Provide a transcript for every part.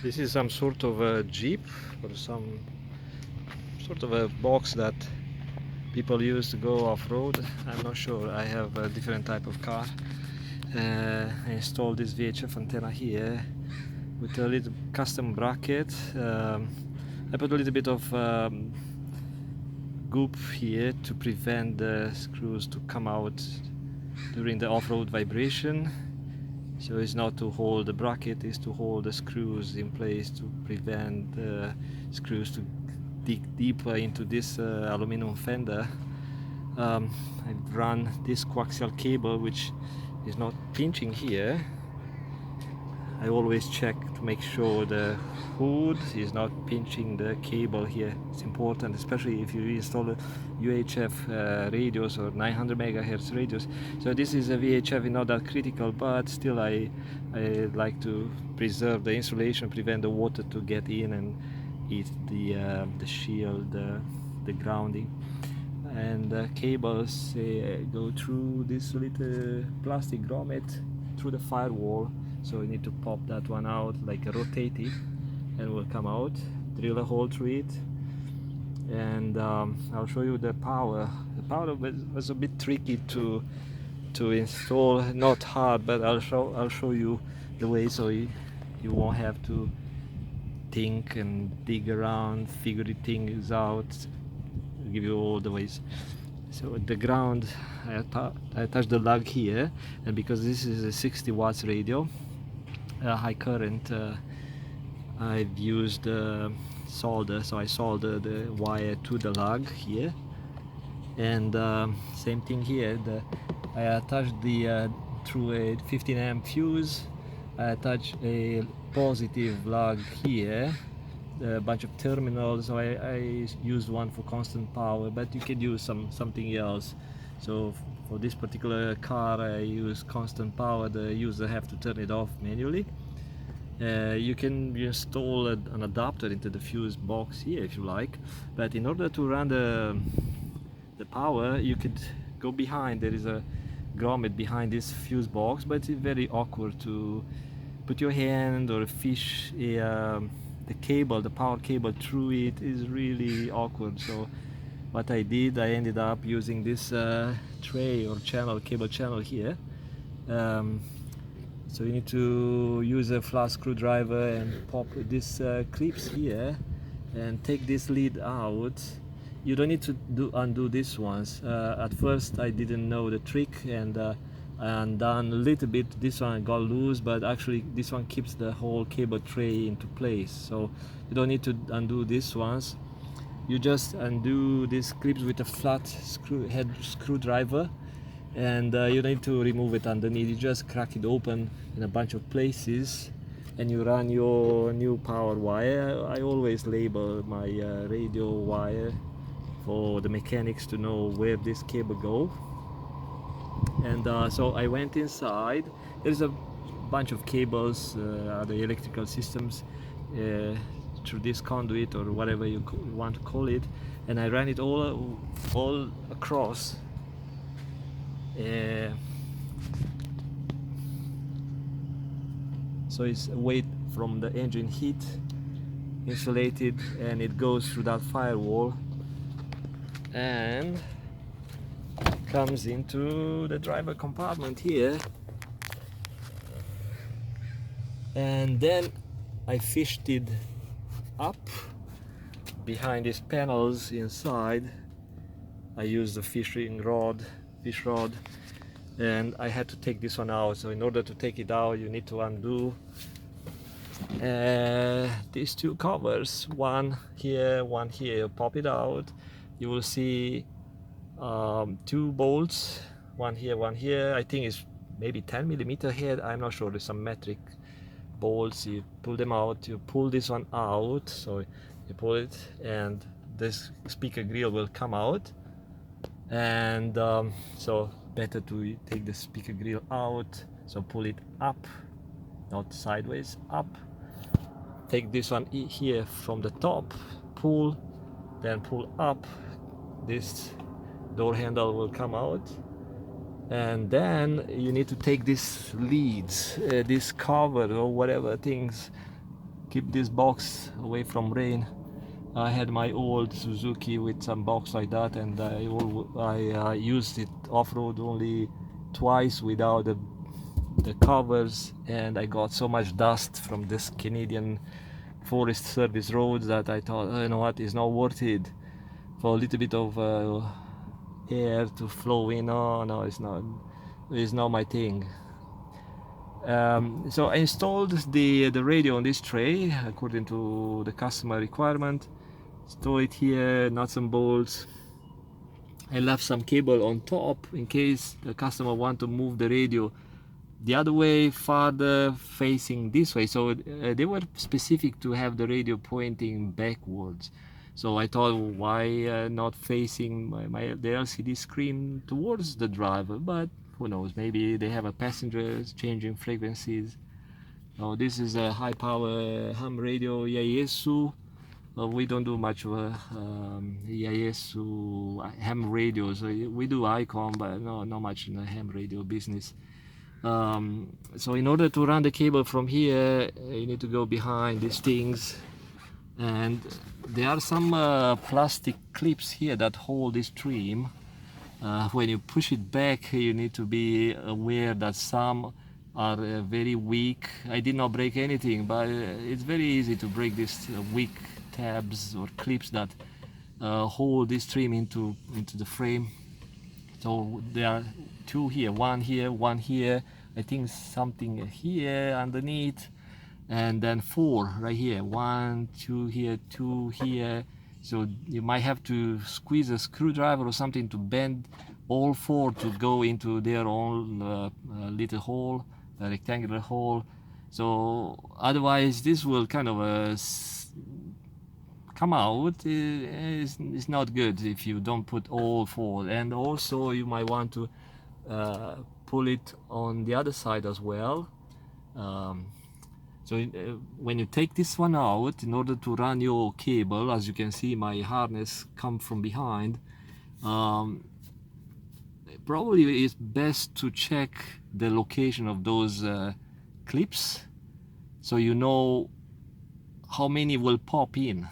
This is some sort of a jeep or some sort of a box that people use to go off-road. I'm not sure. I have a different type of car. I installed this VHF antenna here with a little custom bracket. I put a little bit of goop here to prevent the screws to come out during the off-road vibration. So it's not to hold the bracket, it's to hold the screws in place to prevent the screws to dig deeper into this aluminum fender. I've run this coaxial cable, which is not pinching here. I always check to make sure the hood is not pinching the cable here. It's important, especially if you install a UHF radios or 900 megahertz radios. So this is a VHF, not that critical, but still I like to preserve the insulation, prevent the water to get in and eat the shield, the grounding. And the cables go through this little plastic grommet through the firewall. So you need to pop that one out, like rotate it, and it will come out. Drill a hole through it, and I'll show you the power. The power was a bit tricky to install, not hard, but I'll show you the way, so you won't have to think and dig around, figure things out. I'll give you all the ways. So at the ground, I attach the lug here, and because this is a 60 watts radio, high current, I've used solder, so I solder the wire to the lug here, and same thing here. I attached the through a 15 amp fuse. I attach a positive lug here, a bunch of terminals. So I used one for constant power, but you can use something else. So for this particular car, I use constant power. The user have to turn it off manually. You can install an adapter into the fuse box here if you like, but in order to run the power, you could go behind. There is a grommet behind this fuse box, but it's very awkward to put your hand or fish the cable, the power cable through it. Is really awkward. So what I did, I ended up using this tray or channel, cable channel here. So you need to use a flat screwdriver and pop these clips here and take this lead out. You don't need to undo these ones. At first I didn't know the trick, and I undone a little bit. This one got loose, but actually this one keeps the whole cable tray into place. So you don't need to undo these ones. You just undo these clips with a flat screwdriver, and you don't need to remove it underneath. You just crack it open in a bunch of places, and you run your new power wire. I always label my radio wire for the mechanics to know where this cable go. And so I went inside. There's a bunch of cables, other electrical systems through this conduit or whatever you want to call it, and I ran it all across. So it's away from the engine heat, insulated, and it goes through that firewall and comes into the driver compartment here. And then I fished it up behind these panels inside. I used a fish rod, and I had to take this one out. So in order to take it out, you need to undo these two covers, one here, one here. Pop it out. You will see two bolts, one here, one here. I think it's maybe 10 millimeter here. I'm not sure. There's some metric bolts. You pull them out. You pull this one out. So you pull it, and this speaker grill will come out. And so better to take the speaker grill out. So pull it up, not sideways, up. Take this one here from the top, pull, then pull up. This door handle will come out, and then you need to take these leads, this cover or whatever things keep this box away from rain. I had my old Suzuki with some box like that, and I used it off-road only twice without the covers, and I got so much dust from this Canadian Forest Service roads that I thought, oh, you know what, it's not worth it for a little bit of air to flow in. No, it's not my thing. So I installed the radio on this tray according to the customer requirement. Store it here, nuts and bolts. I left some cable on top in case the customer want to move the radio the other way, farther facing this way. So they were specific to have the radio pointing backwards. So I thought, why not facing the LCD screen towards the driver? But who knows, maybe they have a passenger changing frequencies. Oh, this is a high power ham radio, YAESU. We don't do much YAESU ham radios. We do ICOM, but not much in the ham radio business. So in order to run the cable from here, you need to go behind these things, and there are some plastic clips here that hold this trim. When you push it back, you need to be aware that some are very weak. I did not break anything, but it's very easy to break these weak tabs or clips that hold this trim into the frame. So there are two here, one here, I think something here underneath, and then four right here, 1, 2 here, 2 here. So you might have to squeeze a screwdriver or something to bend all four to go into their own little hole, a rectangular hole. So otherwise this will kind of come out. It's not good if you don't put all four. And also you might want to pull it on the other side as well. So when you take this one out, in order to run your cable, as you can see my harness come from behind, probably it's best to check the location of those clips, so you know how many will pop in,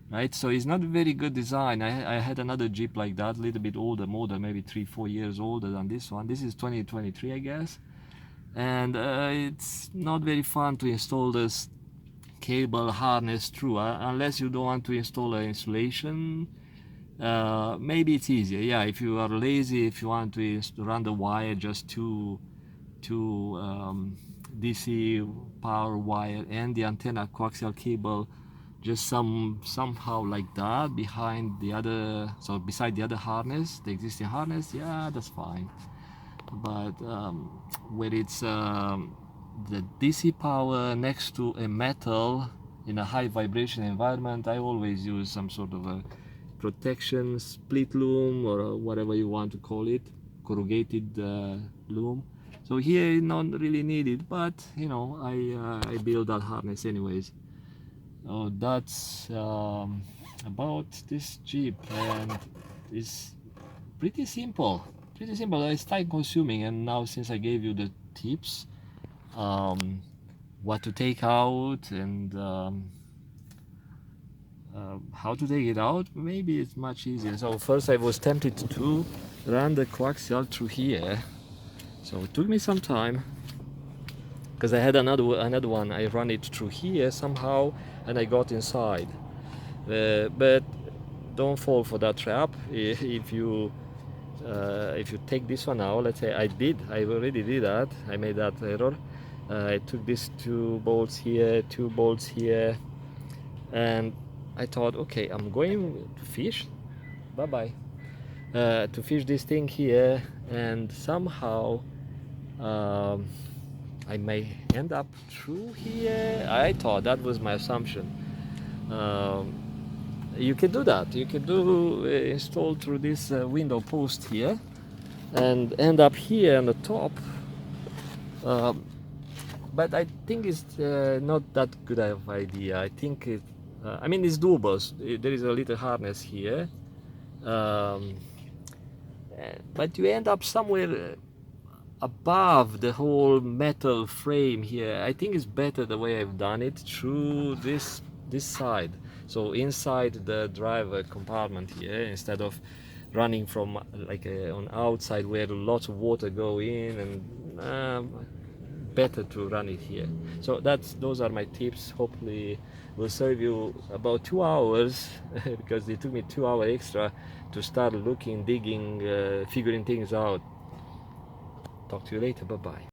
right? So it's not a very good design. I had another Jeep like that, a little bit older model, maybe 3-4 years older than this one. This is 2023, I guess. And it's not very fun to install this cable harness through, unless you don't want to install an insulation. Maybe it's easier, yeah, if you are lazy, if you want to run the wire just to DC power wire and the antenna coaxial cable just somehow like that behind the other, so beside the other harness, the existing harness, yeah, that's fine. But when it's the DC power next to a metal in a high vibration environment, I always use some sort of a protection split loom or whatever you want to call it, corrugated loom. So here not really needed, but you know, I build that harness anyways. Oh, that's about this Jeep, and it's pretty simple. Pretty simple. It's time consuming, and now since I gave you the tips, what to take out and how to take it out, maybe it's much easier. So first I was tempted to run the coaxial through here, so it took me some time because I had another one. I ran it through here somehow and I got inside, but don't fall for that trap. If you take this one out, let's say I already did that, I made that error. I took these 2 bolts here, 2 bolts here, and I thought, okay, I'm going to fish, bye-bye, to fish this thing here, and somehow I may end up through here. I thought, that was my assumption. You can do that. You can install through this window post here and end up here on the top. But I think it's not that good of idea. I think I mean, it's doable. There is a little harness here, but you end up somewhere above the whole metal frame here. I think it's better the way I've done it through this side, so inside the driver compartment here, instead of running from like on outside where lots of water go in, and better to run it here. So those are my tips. Hopefully will serve you about 2 hours because it took me 2 hours extra to start looking, digging, figuring things out. Talk to you later. Bye bye.